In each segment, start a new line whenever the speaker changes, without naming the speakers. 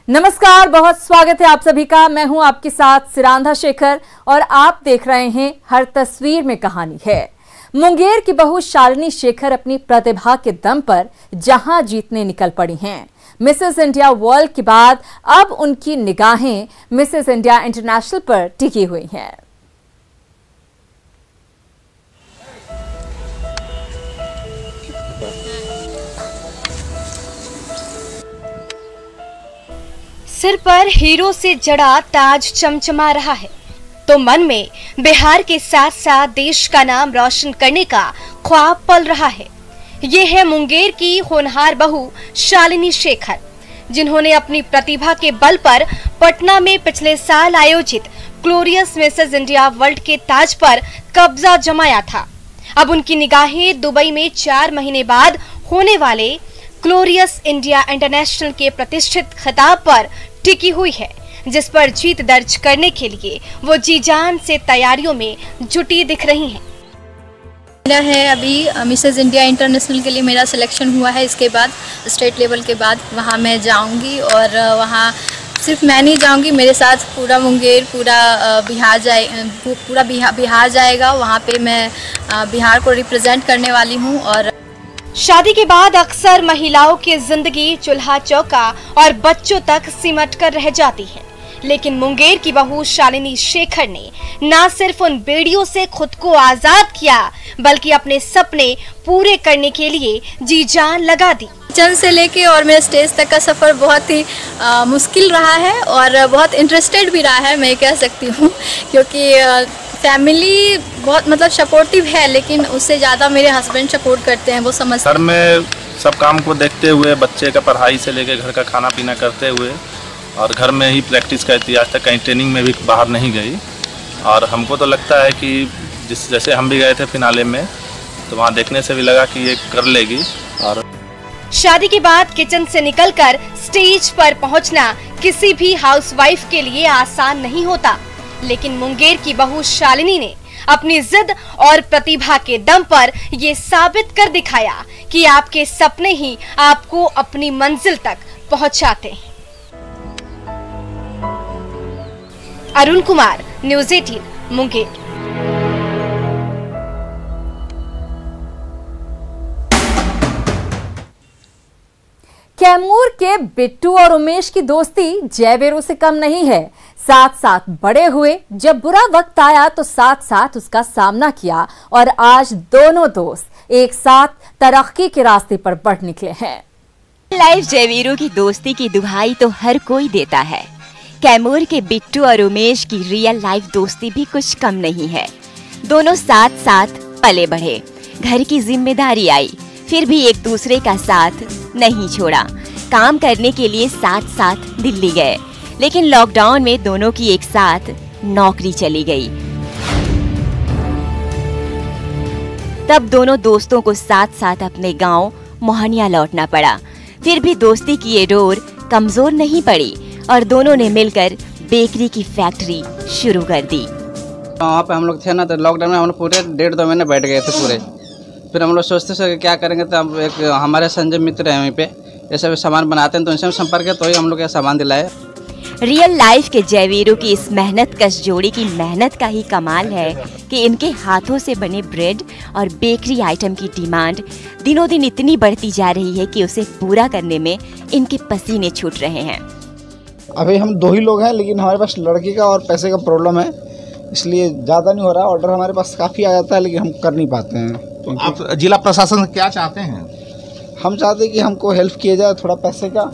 नमस्कार, बहुत स्वागत है आप सभी का। मैं हूं आपके साथ सिरांधा शेखर और आप देख रहे हैं हर तस्वीर में कहानी है। मुंगेर की बहू शालिनी शेखर अपनी प्रतिभा के दम पर जहां जीतने निकल पड़ी हैं। मिसेस इंडिया वर्ल्ड के बाद अब उनकी निगाहें मिसेस इंडिया इंटरनेशनल पर टिकी हुई हैं।
सिर पर हीरो से जड़ा ताज चमचमा रहा है तो मन में बिहार के साथ साथ देश का नाम रोशन करने का ख्वाब पल रहा है। ये है मुंगेर की होनहार बहू शालिनी शेखर, जिन्होंने अपनी प्रतिभा के बल पर पटना में पिछले साल आयोजित ग्लोरियस मिसेस इंडिया वर्ल्ड के ताज पर कब्जा जमाया था। अब उनकी निगाहें दुबई में 4 महीने बाद होने वाले ग्लोरियस इंडिया इंटरनेशनल के प्रतिष्ठित खिताब पर टिकी हुई है, जिस पर जीत दर्ज करने के लिए वो जी जान से तैयारियों में जुटी दिख रही हैं।
मेरा है अभी मिसेस इंडिया इंटरनेशनल के लिए मेरा सिलेक्शन हुआ है। इसके बाद स्टेट लेवल के बाद वहाँ मैं जाऊँगी और वहाँ सिर्फ मैं नहीं जाऊँगी, मेरे साथ पूरा मुंगेर पूरा बिहार जाएगा। वहाँ पे मैं बिहार को रिप्रेजेंट करने वाली हूँ। और
शादी के बाद अक्सर महिलाओं की जिंदगी चूल्हा चौका और बच्चों तक सिमट कर रह जाती है, लेकिन मुंगेर की बहू शालिनी शेखर ने न सिर्फ उन बेड़ियों से खुद को आजाद किया, बल्कि अपने सपने पूरे करने के लिए जी जान लगा दी।
किचन से लेके और मेरे स्टेज तक का सफ़र बहुत ही मुश्किल रहा है और बहुत इंटरेस्टेड भी रहा है, मैं कह सकती हूँ, क्योंकि फैमिली बहुत सपोर्टिव है, लेकिन उससे ज़्यादा मेरे हस्बैंड सपोर्ट करते हैं। वो समझते हैं।
घर में सब काम को देखते हुए, बच्चे का पढ़ाई से लेकर घर का खाना पीना करते हुए और घर में ही प्रैक्टिस करती, आज तक कहीं ट्रेनिंग में भी बाहर नहीं गई। और हमको तो लगता है कि जैसे हम भी गए थे फिनाले में, तो वहाँ देखने से भी लगा कि ये कर लेगी। और
शादी के बाद किचन से निकलकर स्टेज पर पहुंचना किसी भी हाउसवाइफ के लिए आसान नहीं होता, लेकिन मुंगेर की बहू शालिनी ने अपनी जिद और प्रतिभा के दम पर ये साबित कर दिखाया कि आपके सपने ही आपको अपनी मंजिल तक पहुंचाते हैं। अरुण कुमार, न्यूज़ 18, मुंगेर।
कैमूर के बिट्टू और उमेश की दोस्ती जयवीरों से कम नहीं है। साथ साथ बड़े हुए, जब बुरा वक्त आया तो साथ साथ उसका सामना किया और आज दोनों दोस्त एक साथ तरक्की के रास्ते पर बढ़ निकले हैं।
लाइफ जयवीरों की दोस्ती की दुहाई तो हर कोई देता है। कैमूर के बिट्टू और उमेश की रियल लाइफ दोस्ती भी कुछ कम नहीं है। दोनों साथ साथ पले बढ़े, घर की जिम्मेदारी आई, फिर भी एक दूसरे का साथ नहीं छोड़ा। काम करने के लिए साथ साथ दिल्ली गए, लेकिन लॉकडाउन में दोनों की एक साथ नौकरी चली गई। तब दोनों दोस्तों को साथ साथ अपने गांव मोहनिया लौटना पड़ा। फिर भी दोस्ती की ये डोर कमजोर नहीं पड़ी और दोनों ने मिलकर बेकरी की फैक्ट्री शुरू कर दी।
वहाँ पे हम लोग थे ना, तो लॉकडाउन में हम लोग पूरे 1.5-2 महीने बैठ गए थे पूरे। फिर हम लोग सोचते क्या करेंगे, तो हम एक हमारे संजय मित्र हैं वहीं पे, ये सब सामान बनाते हैं, तो उनसे हम संपर्क किया, तो ही हम लोग ये सामान दिलाए।
रियल लाइफ के जयवीरों की इस मेहनत कश जोड़ी की मेहनत का ही कमाल है कि इनके हाथों से बने ब्रेड और बेकरी आइटम की डिमांड दिनों दिन इतनी बढ़ती जा रही है कि उसे पूरा करने में इनके पसीने छूट रहे हैं।
अभी हम 2 ही लोग हैं, लेकिन हमारे पास लड़की का और पैसे का प्रॉब्लम है, इसलिए ज़्यादा नहीं हो रहा। ऑर्डर हमारे पास काफ़ी आ जाता है, लेकिन हम कर नहीं पाते हैं।
तो आप जिला प्रशासन से क्या चाहते हैं?
हम चाहते हैं कि हमको हेल्प किया जाए थोड़ा पैसे का।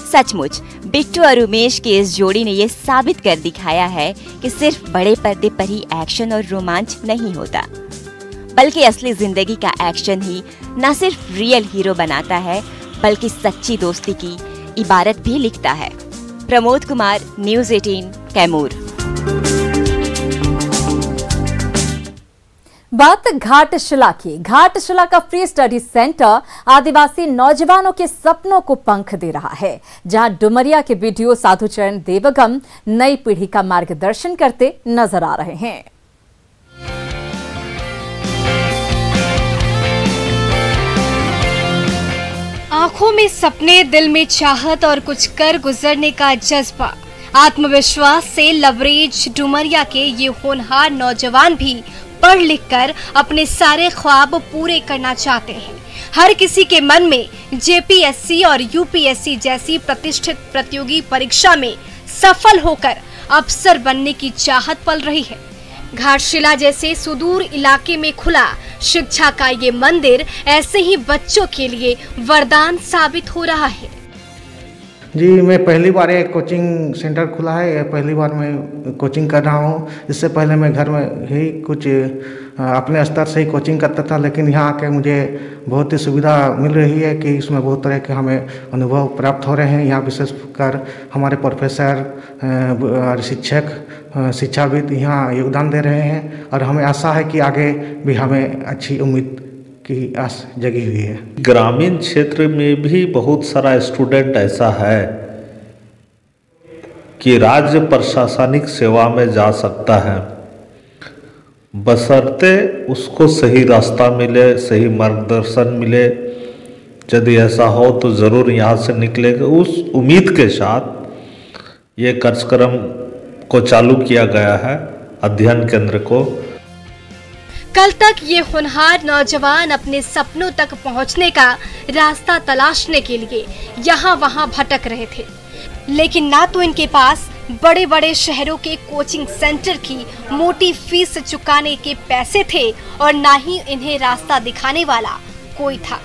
सचमुच बिट्टू और उमेश की इस जोड़ी ने ये साबित कर दिखाया है कि सिर्फ बड़े पर्दे पर ही एक्शन और रोमांच नहीं होता, बल्कि असली जिंदगी का एक्शन ही न सिर्फ रियल हीरो बनाता है, बल्कि सच्ची दोस्ती की इबारत भी लिखता है। प्रमोद कुमार, न्यूज़ 18, कैमूर।
बात घाटशिला की। घाटशिला का फ्री स्टडी सेंटर आदिवासी नौजवानों के सपनों को पंख दे रहा है, जहां डुमरिया के वीडियो साधुचरण देवगम नई पीढ़ी का मार्गदर्शन करते नजर आ रहे हैं।
आंखों में सपने, दिल में चाहत और कुछ कर गुजरने का जज्बा, आत्मविश्वास से लबरेज डुमरिया के ये होनहार नौजवान भी पढ़ लिख कर अपने सारे ख्वाब पूरे करना चाहते हैं। हर किसी के मन में जेपीएससी और यूपीएससी जैसी प्रतिष्ठित प्रतियोगी परीक्षा में सफल होकर अफसर बनने की चाहत पल रही है। घाटशिला जैसे सुदूर इलाके में खुला शिक्षा का ये मंदिर ऐसे ही बच्चों के लिए वरदान साबित हो रहा है।
जी, मैं पहली बार एक कोचिंग सेंटर खुला है, पहली बार मैं कोचिंग कर रहा हूँ। इससे पहले मैं घर में ही कुछ अपने स्तर से ही कोचिंग करता था, लेकिन यहाँ आके मुझे बहुत ही सुविधा मिल रही है कि इसमें बहुत तरह के हमें अनुभव प्राप्त हो रहे हैं। यहाँ विशेषकर हमारे प्रोफेसर और शिक्षक, शिक्षाविद यहाँ योगदान दे रहे हैं और हमें आशा है कि आगे भी हमें अच्छी उम्मीद की आस जगी हुई है।
ग्रामीण क्षेत्र में भी बहुत सारा स्टूडेंट ऐसा है कि राज्य प्रशासनिक सेवा में जा सकता है, बशर्ते उसको सही रास्ता मिले, सही मार्गदर्शन मिले। यदि ऐसा हो तो ज़रूर यहाँ से निकलेगा। उस उम्मीद के साथ ये कार्यक्रम को चालू किया गया है, अध्ययन केंद्र को।
कल तक ये होनहार नौजवान अपने सपनों तक पहुंचने का रास्ता तलाशने के लिए यहाँ वहाँ भटक रहे थे, लेकिन ना तो इनके पास बड़े बड़े शहरों के कोचिंग सेंटर की मोटी फीस चुकाने के पैसे थे और ना ही इन्हें रास्ता दिखाने वाला कोई था।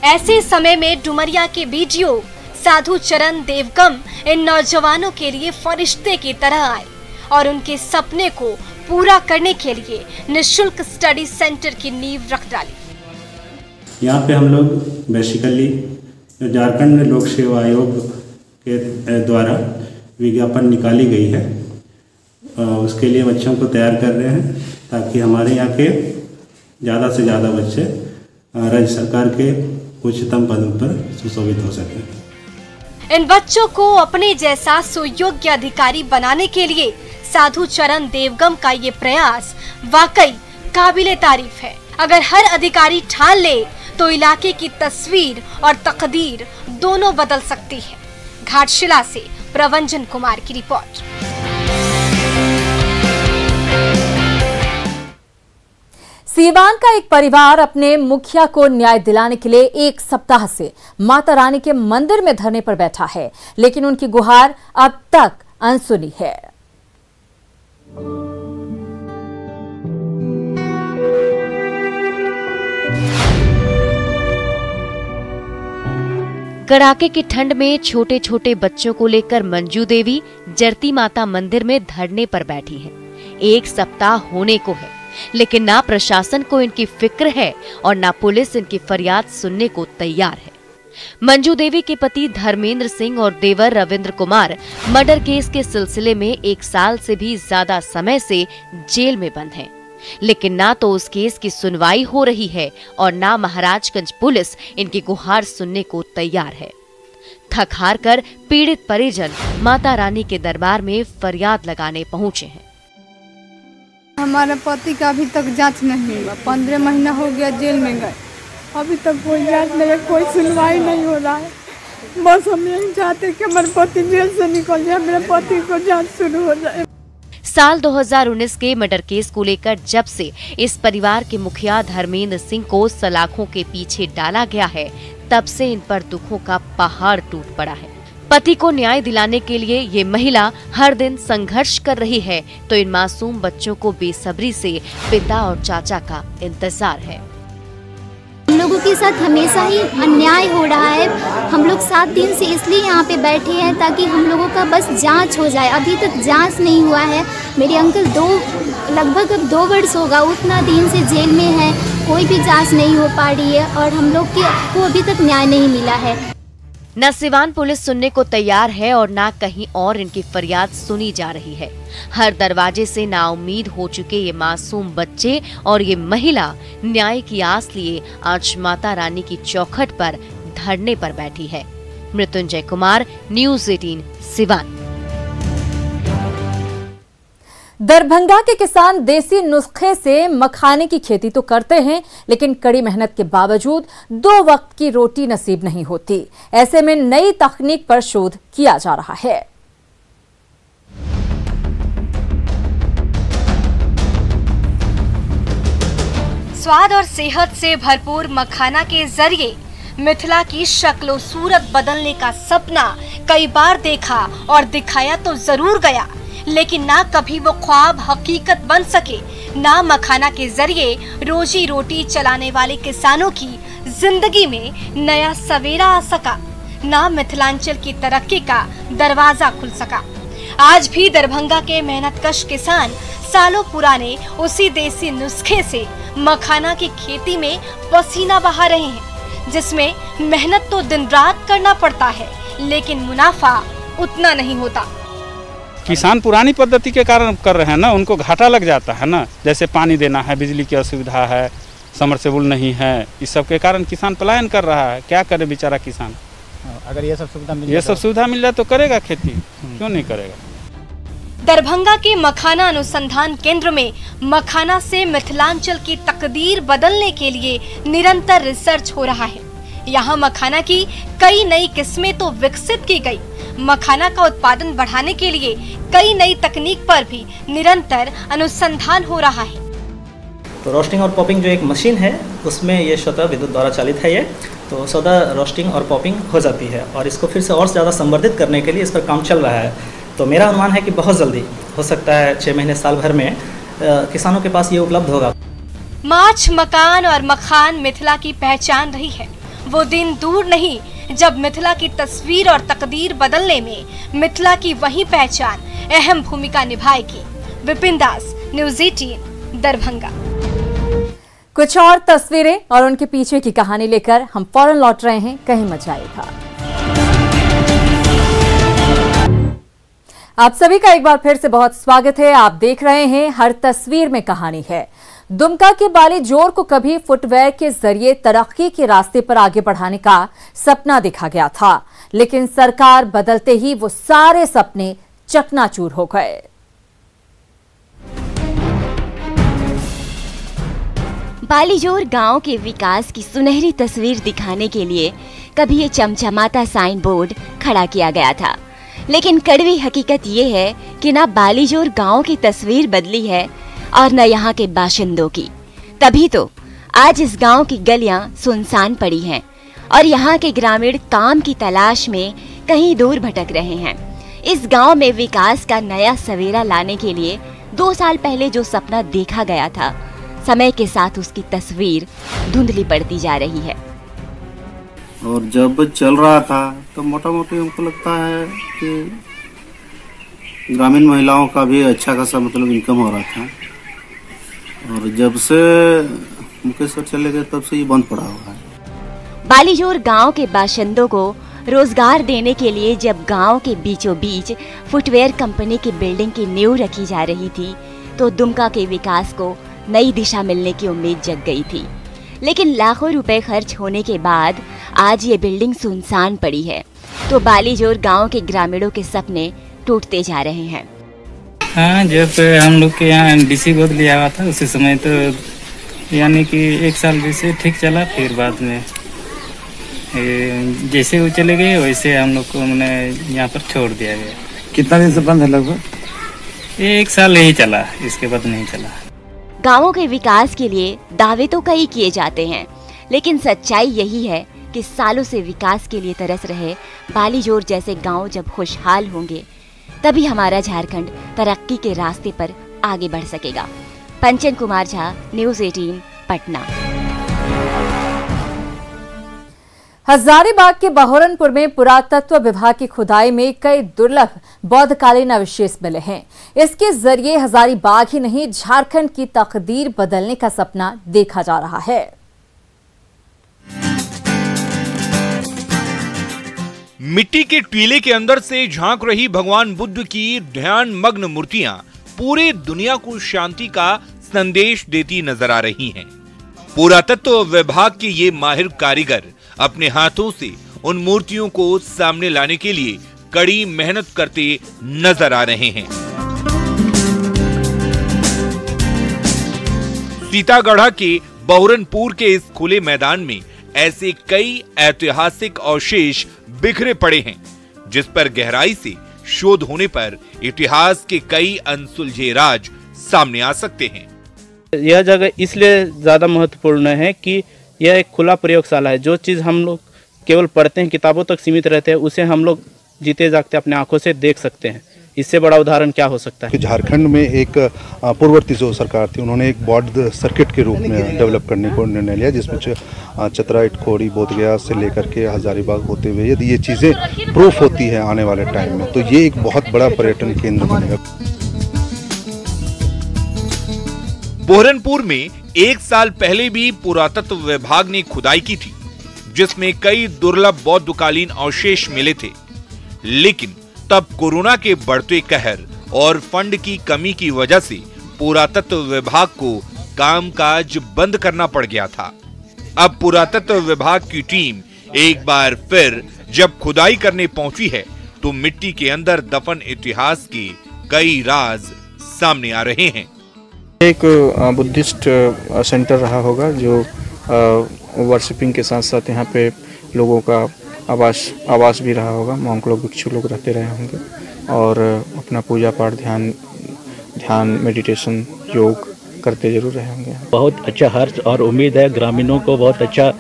ऐसे समय में डुमरिया के बीडीओ साधु चरण देवगम इन नौजवानों के लिए फरिश्ते की तरह आए और उनके सपने को पूरा करने के लिए निःशुल्क स्टडी सेंटर की नींव रख डाली।
यहाँ पे हम लोग बेसिकली झारखंड लोक सेवा आयोग के द्वारा विज्ञापन निकाली गई है, उसके लिए बच्चों को तैयार कर रहे हैं ताकि हमारे यहाँ के ज़्यादा से ज़्यादा बच्चे राज्य सरकार के उच्चतम पदों पर सुशोभित हो सकें।
इन बच्चों को अपने जैसा सुयोग्य अधिकारी बनाने के लिए साधु चरण देवगम का ये प्रयास वाकई काबिले तारीफ है। अगर हर अधिकारी ठान ले तो इलाके की तस्वीर और तकदीर दोनों बदल सकती है। घाटशिला से प्रवंजन कुमार की रिपोर्ट।
सीवान का एक परिवार अपने मुखिया को न्याय दिलाने के लिए एक सप्ताह से माता रानी के मंदिर में धरने पर बैठा है, लेकिन उनकी गुहार अब तक अनसुनी है।
कड़ाके की ठंड में छोटे छोटे बच्चों को लेकर मंजू देवी जरती माता मंदिर में धरने पर बैठी हैं। एक सप्ताह होने को है, लेकिन ना प्रशासन को इनकी फिक्र है और ना पुलिस इनकी फरियाद सुनने को तैयार है। मंजू देवी के पति धर्मेंद्र सिंह और देवर रविंद्र कुमार मर्डर केस के सिलसिले में 1 साल से भी ज्यादा समय से जेल में बंद हैं, लेकिन ना तो उस केस की सुनवाई हो रही है और ना महाराजगंज पुलिस इनकी गुहार सुनने को तैयार है। थक हार कर पीड़ित परिजन माता रानी के दरबार में फरियाद लगाने पहुंचे हैं।
हमारे पति का अभी तक जांच नहीं हुआ, 15 महीना हो गया जेल में गए, अभी तक कोई जांच नहीं, कोई सुनवाई नहीं हो रहा है। बस हम यही चाहते कि हमारे पति जेल से निकल जाए, मेरे पति को जांच शुरू हो जाए।
साल 2019 के मर्डर केस को लेकर जब से इस परिवार के मुखिया धर्मेंद्र सिंह को सलाखों के पीछे डाला गया है, तब से इन पर दुखों का पहाड़ टूट पड़ा है। पति को न्याय दिलाने के लिए ये महिला हर दिन संघर्ष कर रही है, तो इन मासूम बच्चों को बेसब्री से पिता और चाचा का इंतजार है।
हम लोगों के साथ हमेशा ही अन्याय हो रहा है। हम लोग 7 दिन से इसलिए यहाँ पे बैठे हैं ताकि हम लोगों का बस जांच हो जाए। अभी तक जांच नहीं हुआ है। मेरे अंकल लगभग अब 2 वर्ष होगा, उतना दिन से जेल में है, कोई भी जांच नहीं हो पा रही है और हम लोग को अभी तक न्याय नहीं मिला है।
न सिवान पुलिस सुनने को तैयार है और न कहीं और इनकी फरियाद सुनी जा रही है। हर दरवाजे से नाउम्मीद हो चुके ये मासूम बच्चे और ये महिला न्याय की आस लिए आज माता रानी की चौखट पर धरने पर बैठी है। मृत्युंजय कुमार, न्यूज़ 18 सिवान।
दरभंगा के किसान देसी नुस्खे से मखाने की खेती तो करते हैं, लेकिन कड़ी मेहनत के बावजूद 2 वक्त की रोटी नसीब नहीं होती। ऐसे में नई तकनीक पर शोध किया जा रहा है।
स्वाद और सेहत से भरपूर मखाना के जरिए मिथिला की शक्ल सूरत बदलने का सपना कई बार देखा और दिखाया तो जरूर गया, लेकिन ना कभी वो ख्वाब हकीकत बन सके, ना मखाना के जरिए रोजी रोटी चलाने वाले किसानों की जिंदगी में नया सवेरा आ सका, ना मिथिलांचल की तरक्की का दरवाजा खुल सका। आज भी दरभंगा के मेहनतकश किसान सालों पुराने उसी देसी नुस्खे से मखाना की खेती में पसीना बहा रहे हैं, जिसमें मेहनत तो दिन रात करना पड़ता है, लेकिन मुनाफा उतना नहीं होता।
किसान पुरानी पद्धति के कारण कर रहे हैं ना, उनको घाटा लग जाता है ना, जैसे पानी देना है, बिजली की असुविधा है, समरसेबुल नहीं है, इस सब के कारण किसान पलायन कर रहा है। क्या करे बेचारा किसान।
अगर ये सब सुविधा
मिल जाए तो करेगा खेती, क्यों नहीं करेगा।
दरभंगा के मखाना अनुसंधान केंद्र में मखाना से मिथिलांचल की तकदीर बदलने के लिए निरंतर रिसर्च हो रहा है। यहाँ मखाना की कई नई किस्में तो विकसित की गई। मखाना का उत्पादन बढ़ाने के लिए कई नई तकनीक पर भी निरंतर अनुसंधान हो रहा है।
तो रोस्टिंग और पॉपिंग जो एक मशीन है, उसमें ये स्वतः विद्युत द्वारा चालित है। ये तो स्वतः रोस्टिंग और पॉपिंग हो जाती है, और इसको फिर से और ज़्यादा संवर्धित करने के लिए इस पर काम चल रहा है। तो मेरा अनुमान है कि बहुत जल्दी, हो सकता है 6 महीने साल भर में किसानों के पास ये उपलब्ध होगा।
माछ, मकान और मखान मिथिला की पहचान रही है। वो दिन दूर नहीं जब मिथिला की तस्वीर और तकदीर बदलने में मिथिला की वही पहचान अहम भूमिका निभाएगी। विपिन दास, न्यूज़ 18, दरभंगा।
कुछ और तस्वीरें और उनके पीछे की कहानी लेकर हम फौरन लौट रहे हैं, कहीं मत जाइएगा। आप सभी का एक बार फिर से बहुत स्वागत है। आप देख रहे हैं हर तस्वीर में कहानी है। दुमका के बालीजोर को कभी फुटवेयर के जरिए तरक्की के रास्ते पर आगे बढ़ाने का सपना देखा गया था, लेकिन सरकार बदलते ही वो सारे सपने चकनाचूर हो गए।
बालीजोर गांव के विकास की सुनहरी तस्वीर दिखाने के लिए कभी ये चमचमाता साइन बोर्ड खड़ा किया गया था, लेकिन कड़वी हकीकत ये है कि ना बालीजोर गांव की तस्वीर बदली है और न यहाँ के बाशिंदों की। तभी तो आज इस गांव की गलियां सुनसान पड़ी हैं और यहाँ के ग्रामीण काम की तलाश में कहीं दूर भटक रहे हैं। इस गांव में विकास का नया सवेरा लाने के लिए 2 साल पहले जो सपना देखा गया था, समय के साथ उसकी तस्वीर धुंधली पड़ती जा रही है।
और जब चल रहा था तो मोटा मोटी हमको लगता है कि ग्रामीण महिलाओं का भी अच्छा खासा मतलब इनकम हो रहा था, और जब से मुकेश सर चले गए तब से ये बंद पड़ा हुआ है।
बालीजोर गांव के बाशिंदों को रोजगार देने के लिए जब गांव के बीचों बीच फुटवेयर कंपनी की बिल्डिंग की नींव रखी जा रही थी, तो दुमका के विकास को नई दिशा मिलने की उम्मीद जग गई थी। लेकिन लाखों रुपए खर्च होने के बाद आज ये बिल्डिंग सुनसान पड़ी है, तो बालीजोर गांव के ग्रामीणों के सपने टूटते जा रहे हैं।
हाँ, जब हम लोग के यहाँ डीसी गोद लिया हुआ था उसी समय तो यानी कि 1 साल जैसे ठीक चला, फिर बाद में जैसे वो चले गए वैसे हम लोग को मैंने यहाँ पर छोड़ दिया गया।
कितना दिन से बंद है? लगभग
1 साल यही चला, इसके बाद नहीं चला।
गांवों के विकास के लिए दावे तो कई किए जाते हैं, लेकिन सच्चाई यही है कि सालों से विकास के लिए तरस रहे बालीजोर जैसे गांव जब खुशहाल होंगे, तभी हमारा झारखंड तरक्की के रास्ते पर आगे बढ़ सकेगा। पंचन कुमार झा, न्यूज़ 18, पटना।
हजारीबाग के बहोरनपुर में पुरातत्व विभाग की खुदाई में कई दुर्लभ बौद्धकालीन अवशेष मिले हैं। इसके जरिए हजारीबाग ही नहीं, झारखंड की तकदीर बदलने का सपना देखा जा रहा है।
मिट्टी के टीले के अंदर से झांक रही भगवान बुद्ध की ध्यान मग्न मूर्तियां पूरी दुनिया को शांति का संदेश देती नजर आ रही हैं। पुरातत्व विभाग के ये माहिर कारीगर अपने हाथों से उन मूर्तियों को सामने लाने के लिए कड़ी मेहनत करते नजर आ रहे हैं। सीतागढ़ के बहुरनपुर के इस खुले मैदान में ऐसे कई ऐतिहासिक अवशेष बिखरे पड़े हैं, जिस पर गहराई से शोध होने पर इतिहास के कई अनसुलझे राज सामने आ सकते हैं।
यह जगह इसलिए ज़्यादा महत्वपूर्ण है कि यह एक खुला प्रयोगशाला है। जो चीज़ हम लोग केवल पढ़ते हैं, किताबों तक सीमित रहते हैं, उसे हम लोग जीते जागते अपने आंखों से देख सकते हैं। इससे बड़ा उदाहरण क्या हो सकता है?
झारखंड में एक पूर्ववर्ती जो सरकार थी, उन्होंने एक बौद्ध सर्किट के रूप में डेवलप करने को निर्णय लिया, जिसमें चतरा, इटखोरी, बोधगया से लेकर के हजारीबाग होते हुए यदि ये चीज़ें प्रूफ होती है आने वाले टाइम में, तो ये एक बहुत बड़ा पर्यटन केंद्र बनेगा।
बहुरनपुर में 1 साल पहले भी पुरातत्व विभाग ने खुदाई की थी, जिसमें कई दुर्लभ बौद्धकालीन अवशेष मिले थे, लेकिन तब कोरोना के बढ़ते कहर और फंड की कमी की वजह से पुरातत्व विभाग को कामकाज बंद करना पड़ गया था। अब पुरातत्व विभाग की टीम एक बार फिर जब खुदाई करने पहुंची है, तो मिट्टी के अंदर दफन इतिहास के कई राज सामने आ रहे हैं।
एक बुद्धिस्ट सेंटर रहा होगा, जो वर्शिपिंग के साथ साथ यहाँ पे लोगों का आवास भी रहा होगा। मॉन्क लोग, भिक्षु लोग रहते रहे होंगे और अपना पूजा पाठ, ध्यान, मेडिटेशन, योग करते जरूर रहे होंगे।
बहुत अच्छा हर्ष और उम्मीद है, ग्रामीणों को बहुत अच्छा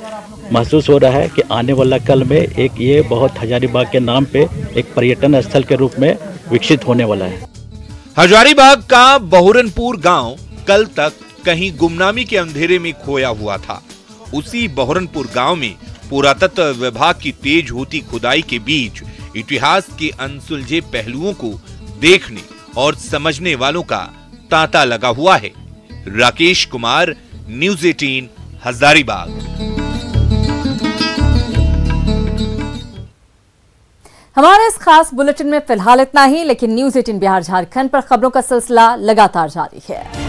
महसूस हो रहा है कि आने वाला कल में एक ये बहुत हजारीबाग के नाम पे एक पर्यटन स्थल के रूप में विकसित होने वाला है।
हजारीबाग का बहुरनपुर गांव कल तक कहीं गुमनामी के अंधेरे में खोया हुआ था। उसी बहुरनपुर गांव में पुरातत्व विभाग की तेज होती खुदाई के बीच इतिहास के अनसुलझे पहलुओं को देखने और समझने वालों का तांता लगा हुआ है। राकेश कुमार, न्यूज़ 18, हजारीबाग।
हमारे इस खास बुलेटिन में फिलहाल इतना ही, लेकिन न्यूज़ 18 बिहार झारखंड पर खबरों का सिलसिला लगातार जारी है।